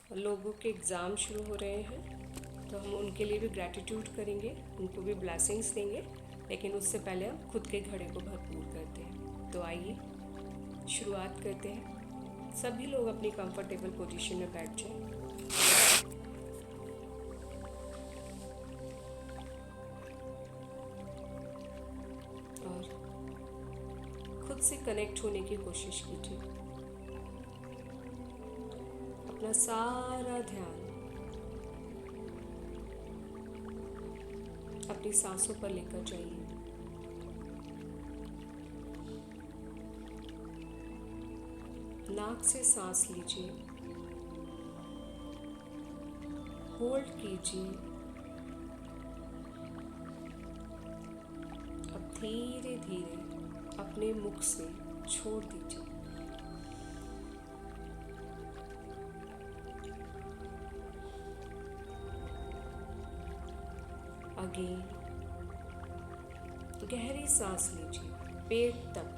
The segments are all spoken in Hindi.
लोगों के एग्ज़ाम शुरू हो रहे हैं, तो हम उनके लिए भी ग्रैटिट्यूड करेंगे, उनको भी ब्लेसिंग्स देंगे, लेकिन उससे पहले हम खुद के घड़े को भरपूर करते हैं। तो आइए शुरुआत करते हैं। सभी लोग अपनी कंफर्टेबल पोजीशन में बैठ जाएं। और खुद से कनेक्ट होने की कोशिश कीजिए। अपना सारा ध्यान अपनी सांसों पर लेकर जाइए। नाक से सांस लीजिए, होल्ड कीजिए। अब धीरे धीरे अपने मुख से छोड़ दीजिए। अगेन गहरी सांस लीजिए पेट तक,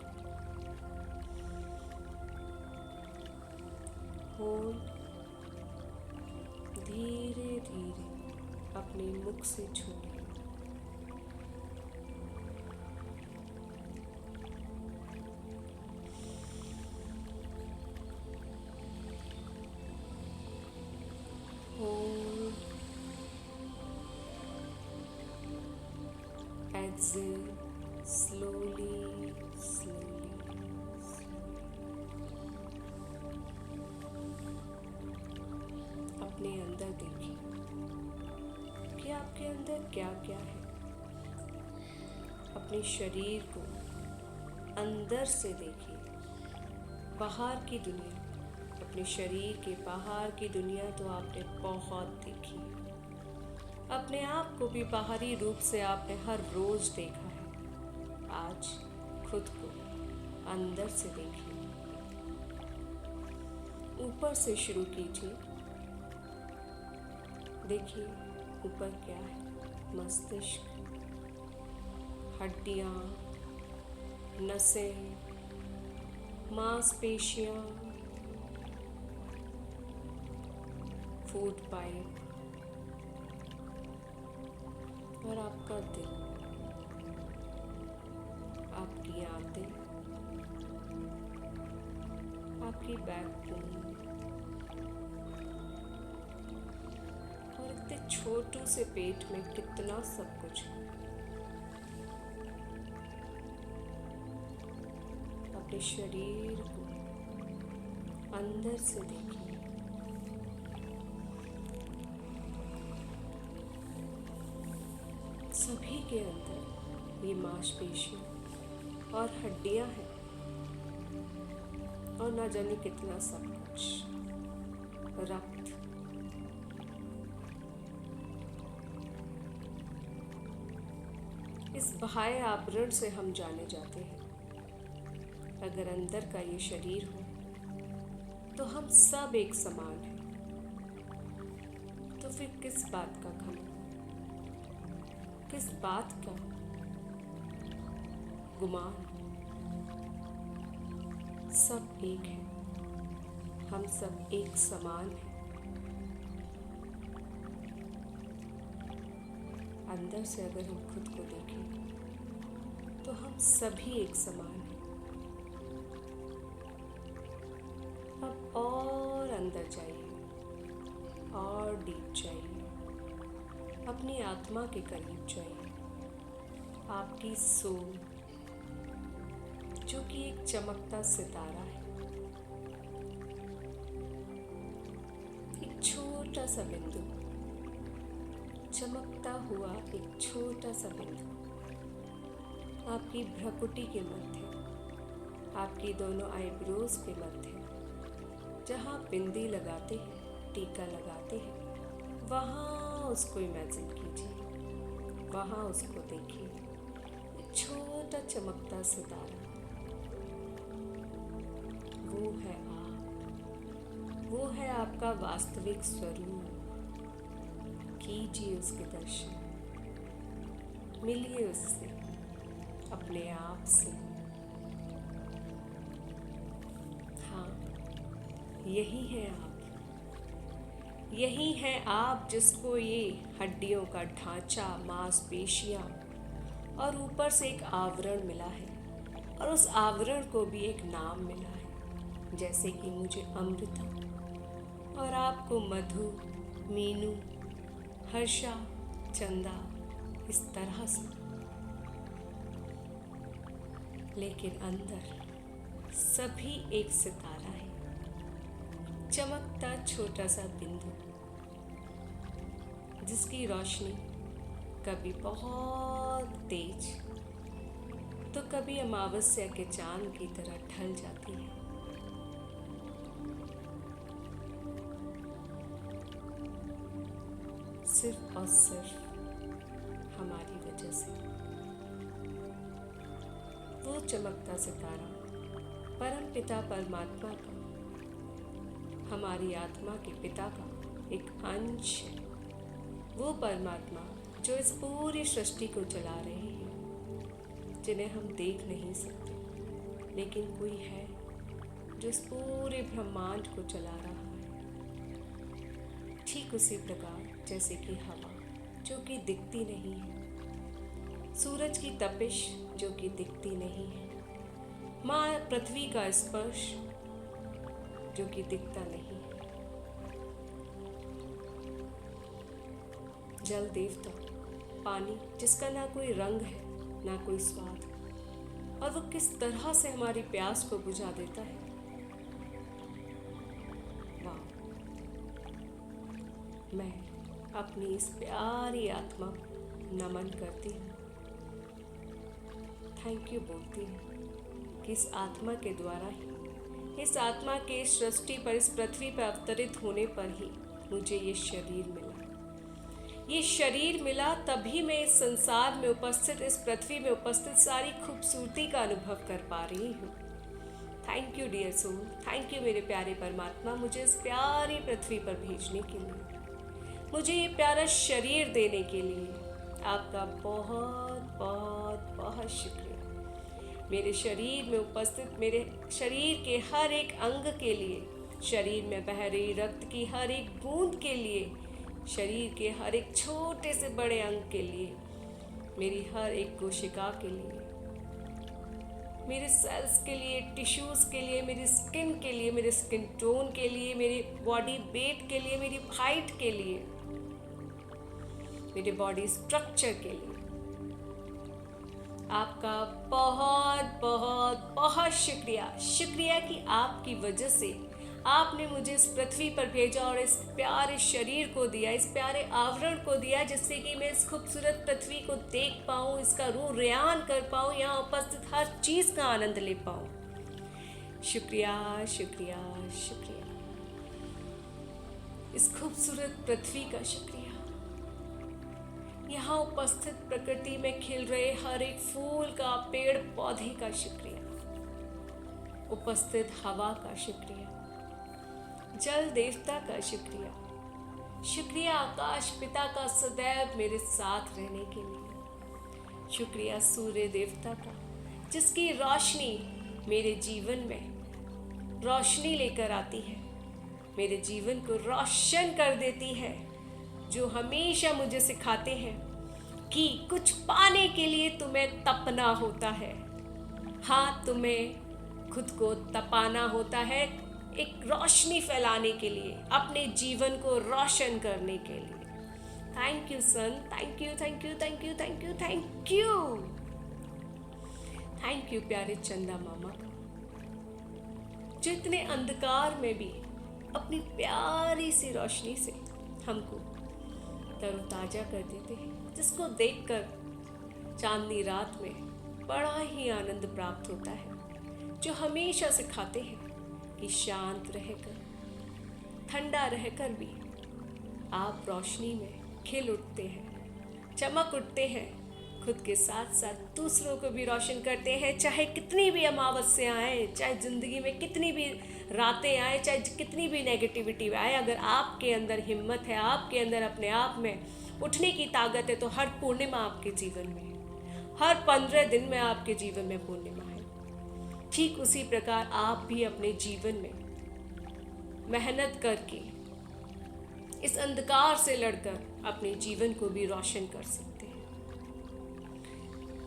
होल्ड, धीरे धीरे अपने मुख से छोड़िए। होल्ड, exhale slowly, slowly, अपने अंदर देखिए कि आपके अंदर क्या क्या है। अपने शरीर को अंदर से देखिए, बाहर की दुनिया, अपने शरीर के बाहर की दुनिया तो आपने बहुत देखी है। अपने आप को भी बाहरी रूप से आपने हर रोज देखा है। आज खुद को अंदर से देखिए। ऊपर से शुरू कीजिए। देखिए ऊपर क्या है। मस्तिष्क, हड्डियाँ, नसें, मांसपेशियाँ, फूड पाइप और आपका दिल, आपकी आंतें, आपकी बैकबोन और इतने छोटू से पेट में कितना सब कुछ है। अपने शरीर को अंदर से देखिए। सभी के अंदर ये मांसपेशियाँ और हड्डियाँ हैं और ना जाने कितना सब कुछ, रक्त, इस बाह्य आवरण से हम जाने जाते हैं। अगर अंदर का ये शरीर हो तो हम सब एक समान हैं। तो फिर किस बात का घमंड, किस बात का गुमान? सब एक है, हम सब एक समान हैं। अंदर से अगर हम खुद को देखें तो हम सभी एक समान हैं। अब और अंदर जाइए और डीप जाइए, अपनी आत्मा के करीब जाइए। आपकी सोल जो कि एक चमकता सितारा है, एक छोटा सा बिंदु, चमकता हुआ एक छोटा सा बिंदु आपकी भ्रुकुटी के मध्य, आपकी दोनों आईब्रोज के मध्य, जहाँ बिंदी लगाते हैं, टीका लगाते हैं, वहाँ उसको इमेजिन कीजिए, वहाँ उसको देखिए। एक छोटा चमकता सितारा, वो है आप, वो है आपका वास्तविक स्वरूप। कीजिए उसके दर्शन, मिलिए उससे, अपने आप से। हाँ, यही है आप, यही हैं आप जिसको ये हड्डियों का ढांचा, मांसपेशियां और ऊपर से एक आवरण मिला है, और उस आवरण को भी एक नाम मिला है। जैसे कि मुझे अमृता और आपको मधु, मीनू, हर्षा, चंदा, इस तरह से। लेकिन अंदर सभी एक सितारा है, चमकता छोटा सा बिंदु, जिसकी रोशनी कभी बहुत तेज तो कभी अमावस्या के चांद की तरह ढल जाती है। सिर्फ और सिर्फ हमारी वजह से। वो चमकता सितारा परम पिता परमात्मा का, हमारी आत्मा के पिता का एक अंश है। वो परमात्मा जो इस पूरी सृष्टि को चला रहे हैं, जिन्हें हम देख नहीं सकते, लेकिन कोई है जो इस पूरे ब्रह्मांड को चला रहा है। ठीक उसी प्रकार जैसे कि हवा जो कि दिखती नहीं है, सूरज की तपिश जो कि दिखती नहीं है, माँ पृथ्वी का स्पर्श जो कि दिखता नहीं है, जल देवता, पानी जिसका ना कोई रंग है ना कोई स्वाद, और वो किस तरह से हमारी प्यास को बुझा देता है। वाह! मैं अपनी इस प्यारी आत्मा को नमन करती हूँ, थैंक यू बोलती हूँ कि इस आत्मा के द्वारा ही, इस आत्मा के इस सृष्टि पर, इस पृथ्वी पर अवतरित होने पर ही मुझे ये शरीर मिला। ये शरीर मिला तभी मैं इस संसार में उपस्थित, इस पृथ्वी में उपस्थित सारी खूबसूरती का अनुभव कर पा रही हूँ। Thank you dear soul, thank you मेरे प्यारे परमात्मा, मुझे इस प्यारी पृथ्वी पर भेजने के लिए, मुझे ये प्यारा शरीर देने के लिए आपका बहुत बहुत बहुत शुक्रिया। मेरे शरीर में उपस्थित मेरे शरीर के हर एक अंग के लिए, शरीर में बह रही रक्त की हर एक बूंद के लिए, शरीर के हर एक छोटे से बड़े अंग के लिए, मेरी हर एक कोशिका के लिए, मेरे सेल्स के लिए, टिश्यूज़ के लिए, मेरी स्किन के लिए, मेरे स्किन टोन के लिए, मेरे बॉडी वेट के लिए, मेरी हाइट के लिए, मेरे बॉडी स्ट्रक्चर के लिए आपका बहुत बहुत बहुत शुक्रिया। शुक्रिया कि आपकी वजह से आपने मुझे इस पृथ्वी पर भेजा और इस प्यारे शरीर को दिया, इस प्यारे आवरण को दिया, जिससे कि मैं इस खूबसूरत पृथ्वी को देख पाऊँ, इसका रूह रेयान कर पाऊँ, यहाँ उपस्थित हर चीज़ का आनंद ले पाऊँ। शुक्रिया शुक्रिया शुक्रिया, इस खूबसूरत पृथ्वी का शुक्रिया, यहाँ उपस्थित प्रकृति में खिल रहे हर एक फूल का, पेड़ पौधे का शुक्रिया, उपस्थित हवा का शुक्रिया, जल देवता का शुक्रिया, शुक्रिया आकाश पिता का सदैव मेरे साथ रहने के लिए, शुक्रिया सूर्य देवता का जिसकी रोशनी मेरे जीवन में रोशनी लेकर आती है, मेरे जीवन को रोशन कर देती है, जो हमेशा मुझे सिखाते हैं कि कुछ पाने के लिए तुम्हें तपना होता है। हाँ, तुम्हें खुद को तपाना होता है एक रोशनी फैलाने के लिए, अपने जीवन को रोशन करने के लिए। Thank you sun, thank you thank you thank you thank you thank you thank you प्यारे चंदा मामा का, जो इतने अंधकार में भी अपनी प्यारी सी रोशनी से हमको तरोताजा कर देते हैं, जिसको देखकर चांदनी रात में बड़ा ही आनंद प्राप्त होता है, जो हमेशा सिखाते हैं कि शांत रहकर, ठंडा रहकर भी आप रोशनी में खिल उठते हैं, चमक उठते हैं, खुद के साथ साथ दूसरों को भी रोशन करते हैं। चाहे कितनी भी अमावस्या आए, चाहे ज़िंदगी में कितनी भी रातें आए, चाहे कितनी भी नेगेटिविटी आए, अगर आपके अंदर हिम्मत है, आपके अंदर अपने आप में उठने की ताकत है, तो हर पूर्णिमा आपके जीवन में है, हर 15 दिन में आपके जीवन में पूर्णिमा है। ठीक उसी प्रकार आप भी अपने जीवन में मेहनत करके इस अंधकार से लड़कर अपने जीवन को भी रोशन कर सकते हैं।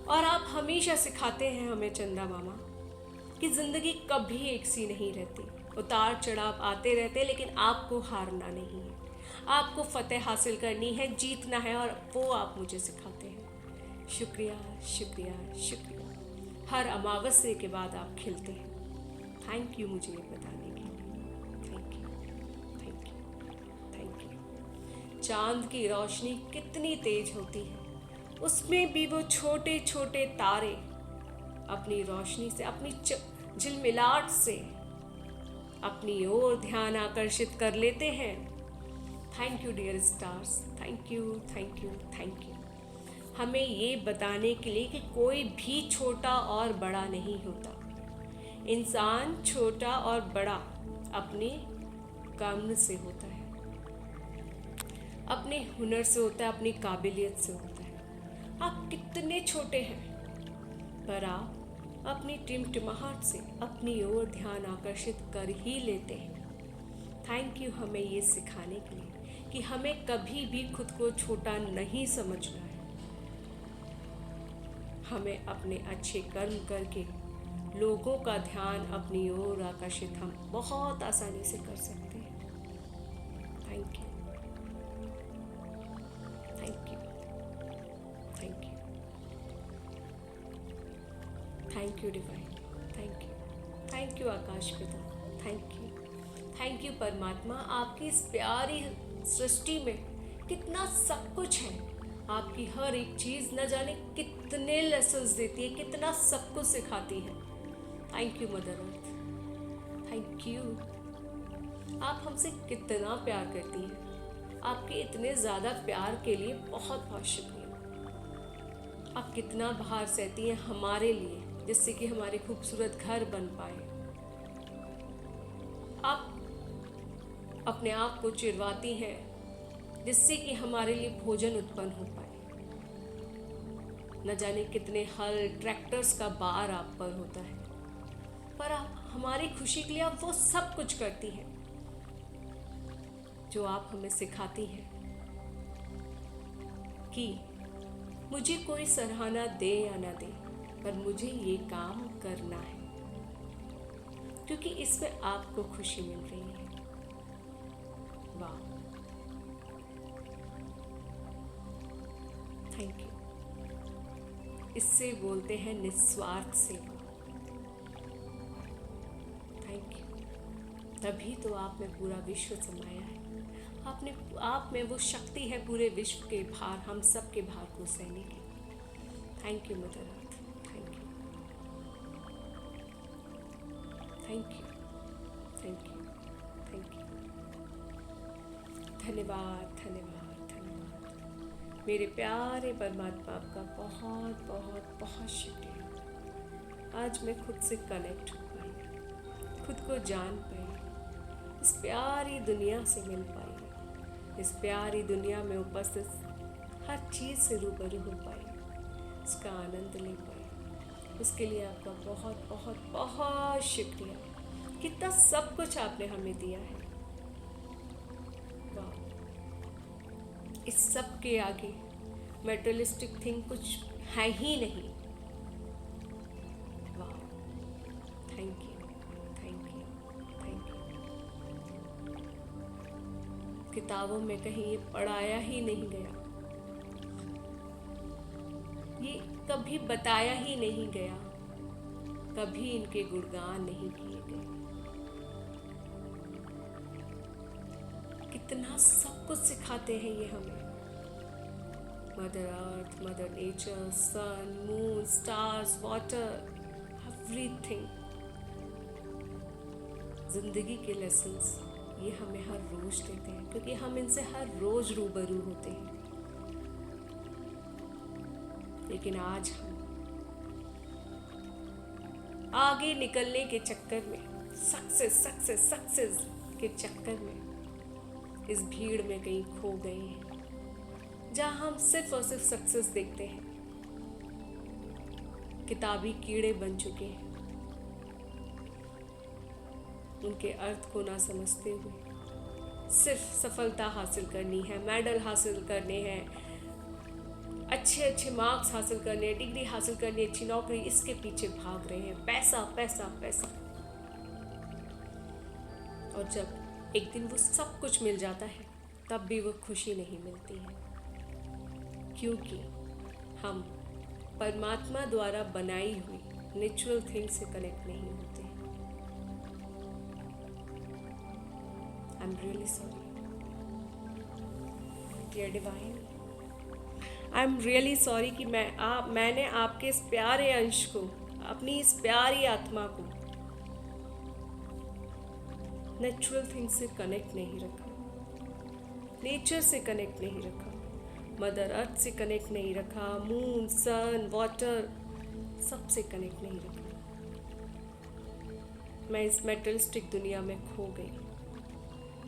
और आप हमेशा सिखाते हैं हमें चंदा मामा कि जिंदगी कभी एक सी नहीं रहती, उतार चढ़ाव आते रहते, लेकिन आपको हारना नहीं है, आपको फतेह हासिल करनी है, जीतना है, और वो आप मुझे सिखाते हैं। शुक्रिया शुक्रिया शुक्रिया। हर अमावस्या के बाद आप खिलते हैं। थैंक यू मुझे ये बताने के लिए। Thank you thank you thank you. चांद की रोशनी कितनी तेज होती है, उसमें भी वो छोटे छोटे तारे अपनी रोशनी से, अपनी झिलमिलाहट से अपनी ओर ध्यान आकर्षित कर लेते हैं। Thank you dear stars, thank you thank you thank you. हमें ये बताने के लिए कि कोई भी छोटा और बड़ा नहीं होता। इंसान छोटा और बड़ा अपने कर्म से होता है, अपने हुनर से होता है, अपनी काबिलियत से होता है। आप कितने छोटे हैं, पर आप अपनी टिमटिमाहट से अपनी ओर ध्यान आकर्षित कर ही लेते हैं। थैंक यू हमें ये सिखाने के लिए कि हमें कभी भी खुद को छोटा नहीं समझना है। हमें अपने अच्छे कर्म करके लोगों का ध्यान अपनी ओर आकर्षित हम बहुत आसानी से कर सकते हैं। Thank you thank you thank you thank you divine, thank you आकाश पिता, थैंक यू परमात्मा। आपकी इस प्यारी सृष्टि में कितना सब कुछ है। आपकी हर एक चीज़ न जाने कितने लेसन्स देती है, कितना सब कुछ सिखाती है। Thank you mother earth, thank you. आप हमसे कितना प्यार करती हैं। आपके इतने ज़्यादा प्यार के लिए बहुत बहुत शुक्रिया। आप कितना भार सहती हैं हमारे लिए, जिससे कि हमारे खूबसूरत घर बन पाए। आप अपने आप को चिरवाती हैं, जिससे कि हमारे लिए भोजन उत्पन्न हो पाए। न जाने कितने हल ट्रैक्टर्स का बार आप पर होता है, पर आप हमारी खुशी के लिए आप वो सब कुछ करती हैं जो आप हमें सिखाती हैं कि मुझे कोई सराहना दे या ना दे, पर मुझे ये काम करना है, क्योंकि इसमें आपको खुशी मिल रही है। वाह, थैंक यू। इससे बोलते हैं निस्वार्थ सेवा। Thank you. तभी तो आप में पूरा विश्व समाया है। आप में वो शक्ति है पूरे विश्व के भार, हम सब के भार को सहने की। Thank you mother earth, thank you thank you thank you thank you. धन्यवाद धन्यवाद धन्यवाद मेरे प्यारे परमात्मा, आपका बहुत बहुत बहुत शुक्रिया। आज मैं खुद से कनेक्ट हो पाई, खुद को जान पाई, इस प्यारी दुनिया से मिल पाई, इस प्यारी दुनिया में उपस्थित हर चीज़ से रूबरू हो पाई, उसका आनंद ले पाई। उसके लिए आपका बहुत बहुत बहुत शुक्रिया। कितना सब कुछ आपने हमें दिया है। वाह, इस सब के आगे मेटेरियलिस्टिक थिंग कुछ है ही नहीं। वाह, thank you thank you thank you. किताबों में कहीं ये पढ़ाया ही नहीं गया, ये कभी बताया ही नहीं गया, कभी इनके गुणगान नहीं किए गए। कितना सब कुछ सिखाते हैं ये हमें। मदर अर्थ, मदर नेचर, सन, मून, स्टार्स, वाटर, एवरीथिंग। जिंदगी के लेसन्स ये हमें हर रोज देते हैं, क्योंकि हम इनसे हर रोज रूबरू होते हैं। लेकिन आज हम आगे निकलने के चक्कर में, सक्सेस के चक्कर में इस भीड़ में कहीं खो गए हैं, जहां हम सिर्फ और सिर्फ सक्सेस देखते हैं। किताबी कीड़े बन चुके हैं, उनके अर्थ को ना समझते हुए सिर्फ सफलता हासिल करनी है, मेडल हासिल करने हैं, अच्छे अच्छे मार्क्स हासिल करने हैं, डिग्री हासिल करनी है, अच्छी नौकरी, इसके पीछे भाग रहे हैं, पैसा पैसा पैसा। और जब एक दिन वो सब कुछ मिल जाता है तब भी वो खुशी नहीं मिलती है, क्योंकि हम परमात्मा द्वारा बनाई हुई नेचुरल थिंग से कनेक्ट नहीं होते। I am really sorry dear divine, I am really sorry कि मैंने आपके इस प्यारे अंश को, अपनी इस प्यारी आत्मा को नेचुरल थिंग से कनेक्ट नहीं रखा, नेचर से कनेक्ट नहीं रखा, मदर अर्थ से कनेक्ट नहीं रखा, मून, सन, वाटर, सबसे कनेक्ट नहीं रखा। मैं इस मेटलिस्टिक दुनिया में खो गई,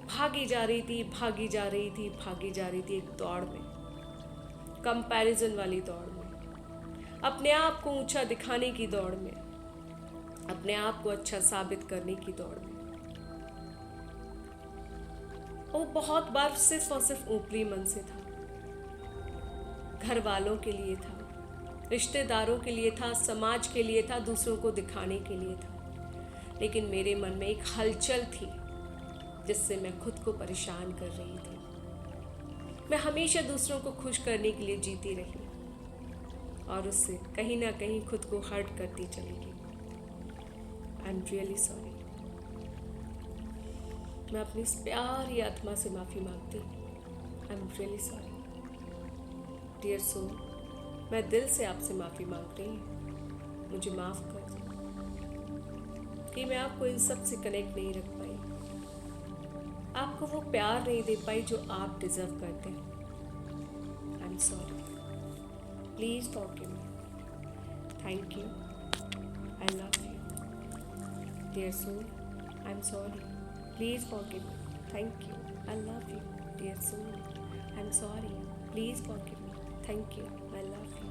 भागी जा रही थी, भागी जा रही थी, भागी जा रही थी एक दौड़ में, कंपैरिजन वाली दौड़ में, अपने आप को ऊंचा दिखाने की दौड़ में, अपने आप को अच्छा साबित करने की दौड़ में। वो बहुत बार सिर्फ और सिर्फ ऊपरी मन से था, घर वालों के लिए था, रिश्तेदारों के लिए था, समाज के लिए था, दूसरों को दिखाने के लिए था। लेकिन मेरे मन में एक हलचल थी जिससे मैं खुद को परेशान कर रही थी। मैं हमेशा दूसरों को खुश करने के लिए जीती रही और उससे कहीं ना कहीं खुद को हर्ट करती चली गई। I am really sorry. मैं अपनी इस प्यारी आत्मा से माफ़ी मांगती हूँ। I am really sorry dear soul, मैं दिल से आपसे माफ़ी मांग रही हूँ। मुझे माफ़ कर दो कि मैं आपको इन सब से कनेक्ट नहीं रख पाई, आपको वो प्यार नहीं दे पाई जो आप डिजर्व करते हैं। I am sorry, please forgive me. Thank you, I love you dear soul. I am sorry, please forgive me. Thank you, I love you dear soul. I am sorry, please forgive me. Thank you, I love you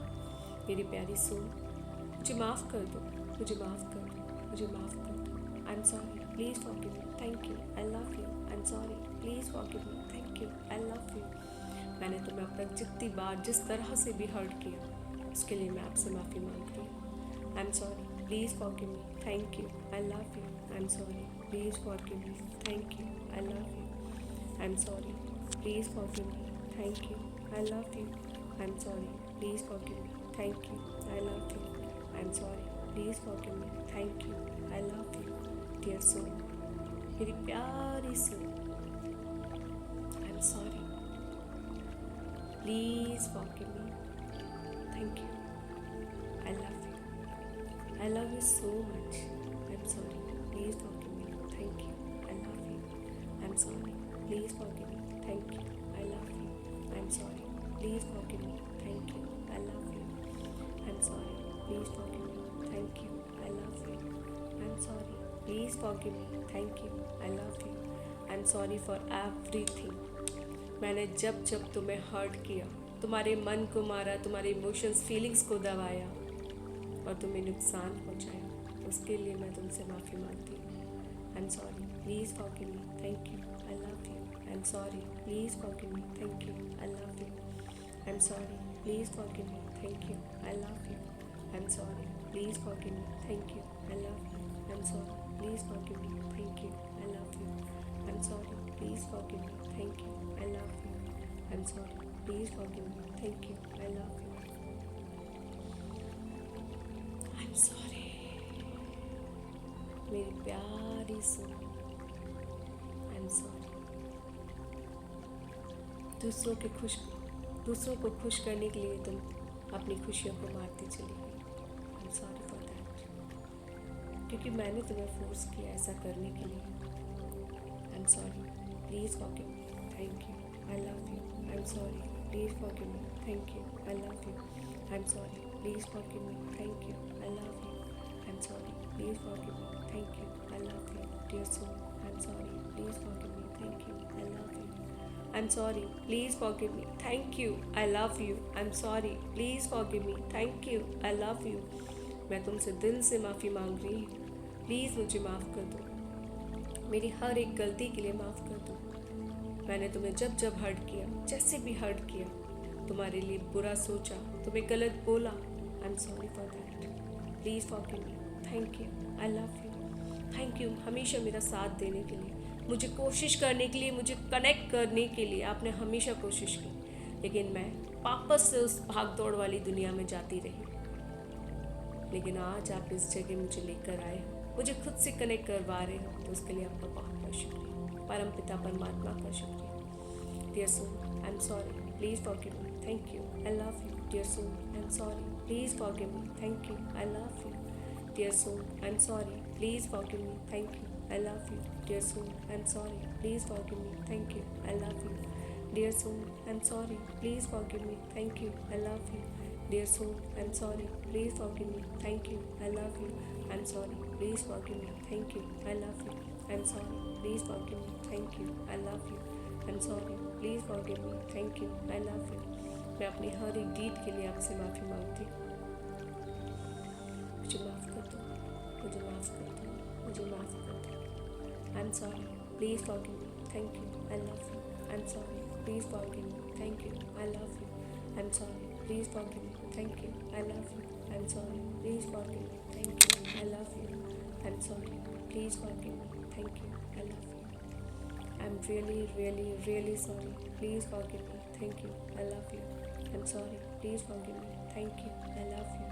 मेरी प्यारी सोल। मुझे माफ़ कर दो, मुझे माफ़ कर दो, मुझे माफ़ कर दो। आई am sorry, please forgive me. Thank you, I love you. I am sorry, please forgive me. Thank you, I love you. मैंने तुम्हें अब तक जितनी बार जिस तरह से भी हर्ट किया उसके लिए मैं आपसे माफ़ी मांगती हूँ। I am sorry, please forgive me. Thank you, I love you. I am sorry, please forgive me. Thank you, I love you. I am sorry, please forgive me. Thank you, I love you. I am sorry, please forgive me. Thank you, I love you. I am sorry, please forgive me. Thank you, I love you dear soul, मेरी प्यारी soul. I am sorry, please forgive me. Thank you, I love you. I love you so much. I am sorry, please forgive me. Thank you, I love you. I am sorry, please forgive me. Thank you, I love you. I am sorry, please forgive me. Thank you, I love you. I am sorry, please forgive me. Thank you, I love you. I am sorry, please forgive me. Thank you, I love you. I am sorry for everything. मैंने जब जब तुम्हें हर्ट किया, तुम्हारे मन को मारा, तुम्हारे इमोशंस, फीलिंग्स को दबाया और तुम्हें नुकसान पहुंचाया, उसके लिए मैं तुमसे माफ़ी मांगती हूँ। I am sorry, please forgive me. Thank you, I love you. I am sorry, please forgive me. Thank you, I love you. I am sorry, please forgive me. Thank you, I love you. I am sorry, please forgive me. Thank you, I love you. I am sorry, please forgive me. Thank you, I love you. I am sorry, please forgive me. Thank you, I love you. I am sorry, please forgive me. Thank you, I love you. I am sorry मेरी प्यारी सोल। I am sorry. दूसरों को खुश करने के लिए तुम अपनी खुशियों को मारती चली गई। I am sorry for that, क्योंकि मैंने तुम्हें फोर्स किया ऐसा करने के लिए। I am sorry, please forgive me. Thank you, I love you. I am sorry, please forgive me. Thank you, I love you. I am sorry, please forgive me. Thank you, I love you. I am sorry, please forgive me. Thank you, I love you dear soul. I am sorry, please forgive me. Thank you, I love you. I'm sorry, please forgive me. Thank you, I love you. I'm sorry, please forgive me. Thank you, I love you. मैं तुमसे दिल से माफ़ी मांग रही हूँ। प्लीज़ मुझे माफ़ कर दो, मेरी हर एक गलती के लिए माफ़ कर दो। मैंने तुम्हें जब जब हर्ट किया, जैसे भी हर्ट किया, तुम्हारे लिए बुरा सोचा, तुम्हें गलत बोला, आई am sorry for that. Please forgive me. Thank you. I love you. Thank you हमेशा मेरा साथ देने के लिए, मुझे कोशिश करने के लिए, मुझे कनेक्ट करने के लिए आपने हमेशा कोशिश की, लेकिन मैं वापस से उस भाग दौड़ वाली दुनिया में जाती रही। लेकिन आज आप इस जगह मुझे लेकर आए हो, मुझे खुद से कनेक्ट करवा रहे हो, तो उसके लिए आपका बहुत बहुत शुक्रिया, परम पिता परमात्मा का शुक्रिया। Dear soul, I am sorry, please forgive me. Thank you. I love you. Dear soul, I am sorry, please forgive me. Thank you. I love you. Dear soul, I am sorry, please forgive me. Thank you. I love you. Dear soul, I am sorry, please forgive me. Thank you. I love you. Dear soul, I am sorry, please forgive me. Thank you. I love you. Dear soul, I'm sorry, please forgive me. Thank you. I love you. I'm sorry, please forgive me. Thank you. I love you. I'm sorry, please forgive me. Thank you. I love you. I'm sorry, please forgive me. Thank you. I love you. मैं अपनी हर एक डीड के लिए आपसे माफ़ी मांगती हूँ। मुझे माफ़ कर दो, मुझे माफ़ कर दो, मुझे माफ़ कर दो। I'm sorry, please forgive me. Thank you. I love you. I'm sorry, please forgive me. Thank you. I love you. I'm sorry, please forgive me. Thank you. I love you. I'm sorry, please forgive me. Thank you. I love you. I'm sorry, please forgive me. Thank you. I love you. I'm really, really, really sorry. Please forgive me. Thank you. I love you. I'm sorry, please forgive me. Thank you. I love you.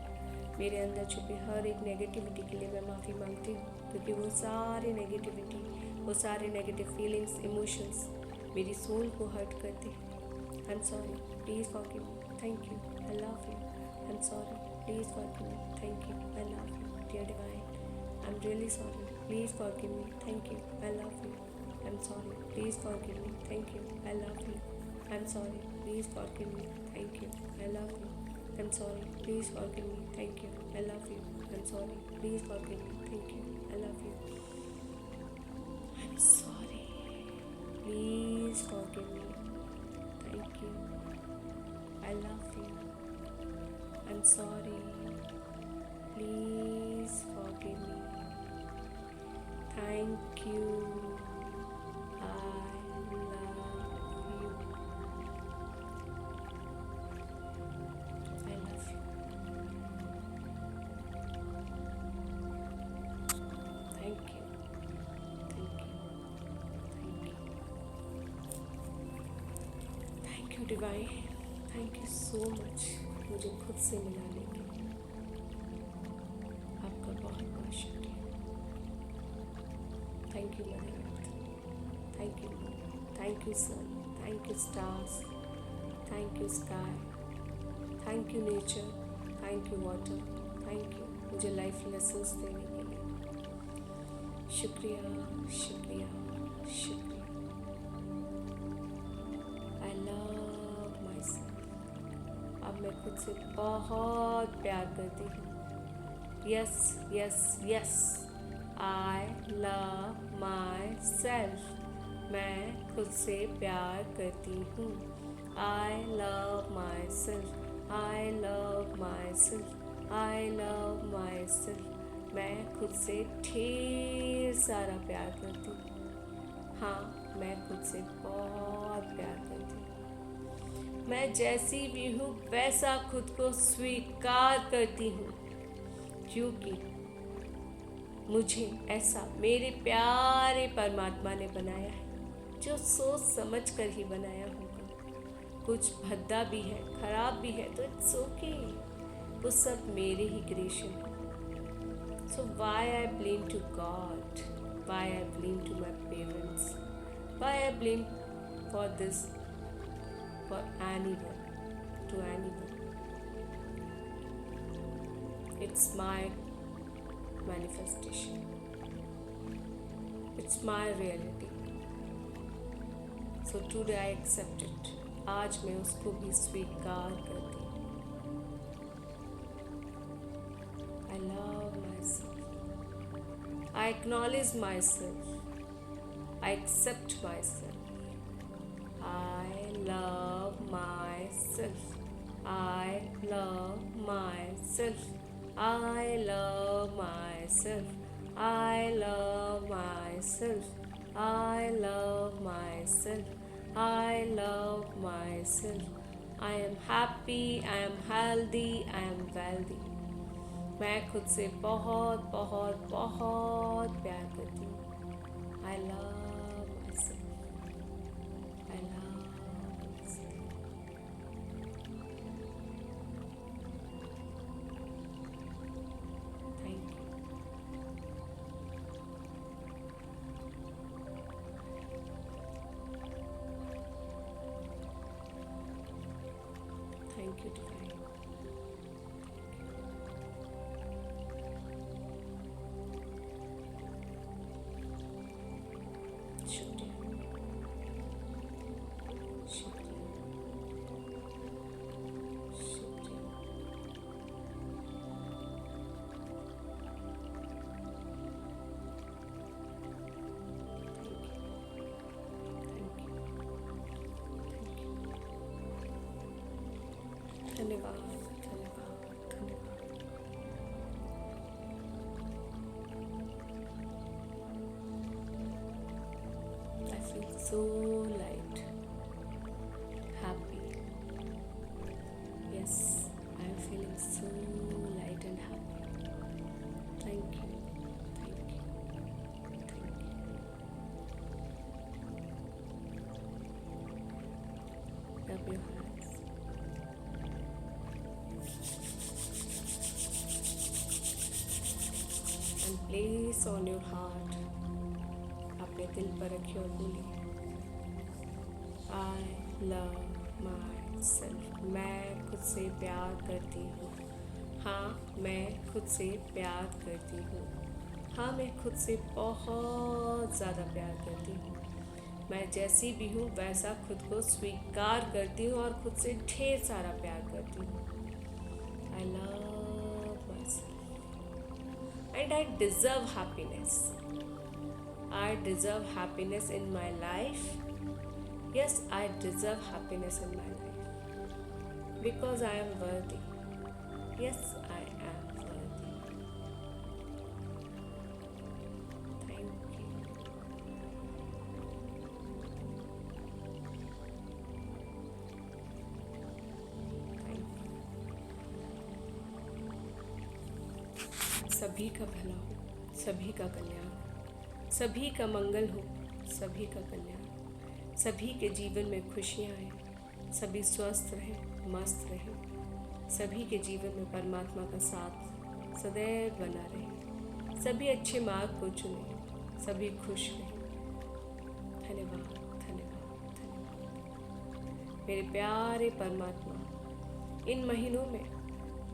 मेरे अंदर छुपी हर एक नेगेटिविटी के लिए मैं माफ़ी मांगती हूँ, क्योंकि वो सारी नेगेटिविटी, वो सारे नेगेटिव फीलिंग्स, इमोशंस मेरी सोल को हर्ट करते हैं। I'm sorry, please forgive me. Thank you. I love you. I'm sorry, please forgive me. Thank you. I love you. Dear Divine, I'm really sorry. Please forgive me. Thank you. I love you. I'm sorry. Please forgive me. Thank you. I love you. I'm sorry. Please forgive me. Thank you. I love you. I'm sorry. Please forgive me. Thank you. I love you. I'm sorry. Please forgive me. Thank you. I love you. I'm sorry. Please forgive me. Thank you. I love you. I'm sorry. Please forgive me. Thank you. I love you. I love you. Thank you. Thank you. Thank you. Thank you, Divine. Thank you so much. मुझे खुद से मिलाने के लिए आपका बहुत बहुत शुक्रिया। Thank you, Mother Earth. Thank you, thank you, Sun. Thank you, stars. Thank you, sky. Thank you, nature. Thank you, water. Thank you. मुझे लाइफ लेसन्स देने के लिए शुक्रिया, शुक्रिया, शुक्रिया। I love myself. अब मैं खुद से बहुत प्यार करती हूँ। Yes yes yes, I love my self. मैं खुद से प्यार करती हूँ। I love my self. I love my self. I love my self. मैं खुद से ढेर सारा प्यार करती हूँ। हाँ, मैं खुद से बहुत प्यार करती हूँ। मैं जैसी भी हूँ वैसा खुद को स्वीकार करती हूँ, क्योंकि मुझे ऐसा मेरे प्यारे परमात्मा ने बनाया है, जो सोच समझ कर ही बनाया होगा। कुछ भद्दा भी है, खराब भी है, तो इट्स ओके, वो सब मेरे ही क्रिएशन है। So why I blame to God, why I blame to my parents, why I blame for this, for anyone, to anyone. It's my manifestation. It's my reality. So today I accept it. आज मैं उसको भी स्वीकार करती हूँ। I love myself. I acknowledge myself. I accept myself. I love myself. I love myself. I love myself. I love myself. I love myself. I love myself. I am happy, I am healthy, I am wealthy. मैं खुद से बहुत बहुत बहुत प्यार करती हूँ. I love myself. I love myself. Thank you. Thank you, Divine. शुक्रिया. शुक्रिया. शुक्रिया. Thank you. Thank you. धन्यवाद. धन्यवाद. धन्यवाद. I feel so light, happy. Yes, I am feeling so light and happy. Thank you. Thank you. Thank you. Rub your hands. And place on your heart. अपने दिल पर रखिए और बोलिए, आई लव माई सेल्फ. मैं खुद से प्यार करती हूँ. हाँ, मैं खुद से प्यार करती हूँ. हाँ, मैं खुद से बहुत ज़्यादा प्यार करती हूँ. मैं जैसी भी हूँ वैसा खुद को स्वीकार करती हूँ और खुद से ढेर सारा प्यार करती हूँ. I love my self and I deserve happiness. I deserve happiness in my life. Yes, I deserve happiness in my life. Because I am worthy. Yes, I am worthy. Thank you. Thank you. सभी का भला हो, सभी का कल्याण, सभी का मंगल हो, सभी का कल्याण, सभी के जीवन में खुशियाँ आए, सभी स्वस्थ रहें, मस्त रहें, सभी के जीवन में परमात्मा का साथ सदैव बना रहे, सभी अच्छे मार्ग को चुनें, सभी खुश रहें. धन्यवाद. धन्यवाद. धन्यवाद. मेरे प्यारे परमात्मा, इन महीनों में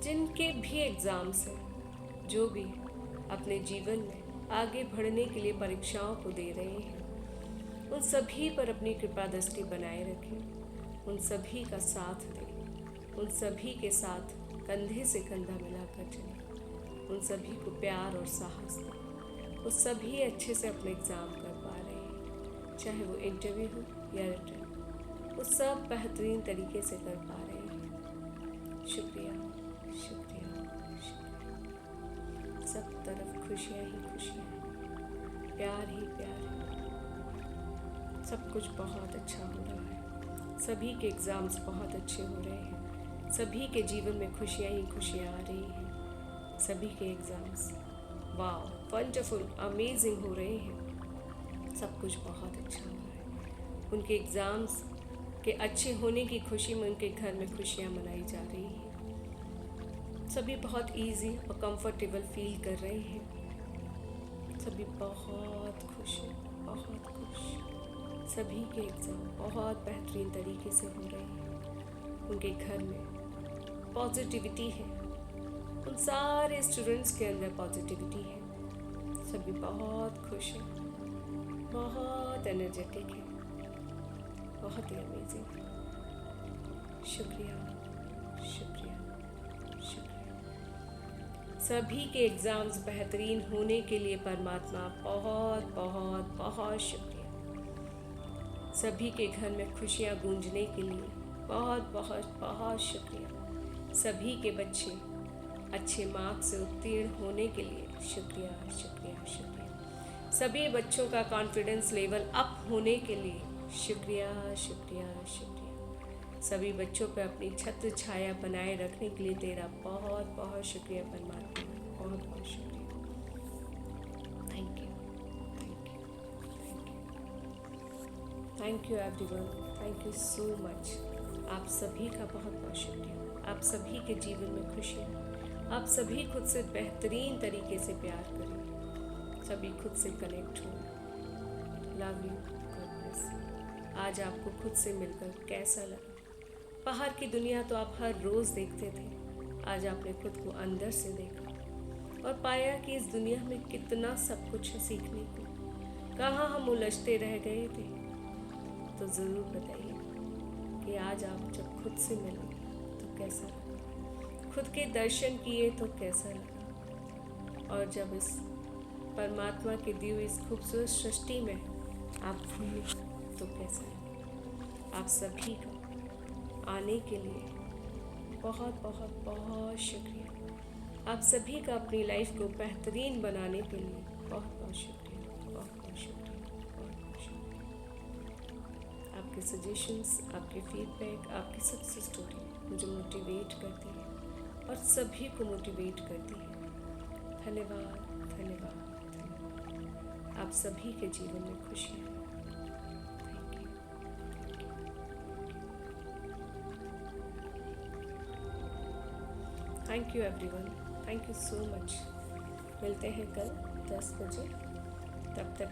जिनके भी एग्ज़ाम्स हैं, जो भी अपने जीवन में आगे बढ़ने के लिए परीक्षाओं को दे रहे हैं, उन सभी पर अपनी कृपा दृष्टि बनाए रखें. उन सभी का साथ दें. उन सभी के साथ कंधे से कंधा मिलाकर चलें. उन सभी को प्यार और साहस दें. वो सभी अच्छे से अपने एग्ज़ाम कर पा रहे हैं, चाहे वो इंटरव्यू हो या रिटर्न. वो सब बेहतरीन तरीके से कर पा रहे हैं. शुक्रिया. शुक्रिया. सब तरफ खुशियाँ ही खुशियाँ हैं, प्यार ही प्यार है. सब कुछ बहुत अच्छा हो रहा है. सभी के एग्ज़ाम्स बहुत अच्छे हो रहे हैं. सभी के जीवन में खुशियाँ ही खुशियाँ आ रही हैं. सभी के एग्ज़ाम्स वाव, वंडरफुल, अमेजिंग हो रहे हैं. सब कुछ बहुत अच्छा हो रहा है. उनके एग्ज़ाम्स के अच्छे होने की खुशी में उनके घर में खुशियाँ मनाई जा रही हैं. सभी बहुत इजी और कंफर्टेबल फील कर रहे हैं. सभी बहुत खुश हैं, बहुत खुश. सभी के एग्ज़ाम बहुत बेहतरीन तरीके से हो रहे हैं. उनके घर में पॉजिटिविटी है. उन सारे स्टूडेंट्स के अंदर पॉजिटिविटी है. सभी बहुत खुश हैं, बहुत एनर्जेटिक है, बहुत ही अमेजिंग. शुक्रिया. शुक्रिया. सभी के एग्ज़ाम्स बेहतरीन होने के लिए परमात्मा बहुत बहुत बहुत शुक्रिया. सभी के घर में खुशियाँ गूंजने के लिए बहुत बहुत बहुत शुक्रिया. सभी के बच्चे अच्छे मार्क्स से उत्तीर्ण होने के लिए शुक्रिया. शुक्रिया. शुक्रिया. सभी बच्चों का कॉन्फिडेंस लेवल अप होने के लिए शुक्रिया शुक्रिया शुक्रिया। सभी बच्चों पर अपनी छत्र छाया बनाए रखने के लिए तेरा बहुत बहुत शुक्रिया परमात्मा, बहुत बहुत शुक्रिया। Thank you, thank you, thank you, thank you everyone, thank you so much. आप सभी का बहुत बहुत शुक्रिया। आप सभी के जीवन में खुशियाँ, आप सभी खुद से बेहतरीन तरीके से प्यार करें, सभी खुद से कनेक्ट हो। Love you, God bless. आज आपको खुद से मिलकर कैसा लगा? बाहर की दुनिया तो आप हर रोज़ देखते थे, आज आपने खुद को अंदर से देखा और पाया कि इस दुनिया में कितना सब कुछ है सीखने को। कहाँ हम उलझते रह गए थे। तो ज़रूर बताइए कि आज आप जब खुद से मिले तो कैसा लगा, खुद के दर्शन किए तो कैसा लगा, और जब इस परमात्मा के दी हुई इस खूबसूरत सृष्टि में आप घूमे तो कैसा लगा। आप सभी का आने के लिए बहुत बहुत बहुत शुक्रिया। आप सभी का अपनी लाइफ को बेहतरीन बनाने के लिए बहुत बहुत शुक्रिया, बहुत बहुत शुक्रिया, बहुत बहुत शुक्रिया। आपके सजेशंस, आपके फीडबैक, आपकी सक्सेस स्टोरी मुझे मोटिवेट करती है और सभी को मोटिवेट करती है। धन्यवाद, धन्यवाद, धन्यवाद। आप सभी के जीवन में खुशियाँ। Thank you everyone, thank you so much. मिलते हैं कल 10 बजे, तब तक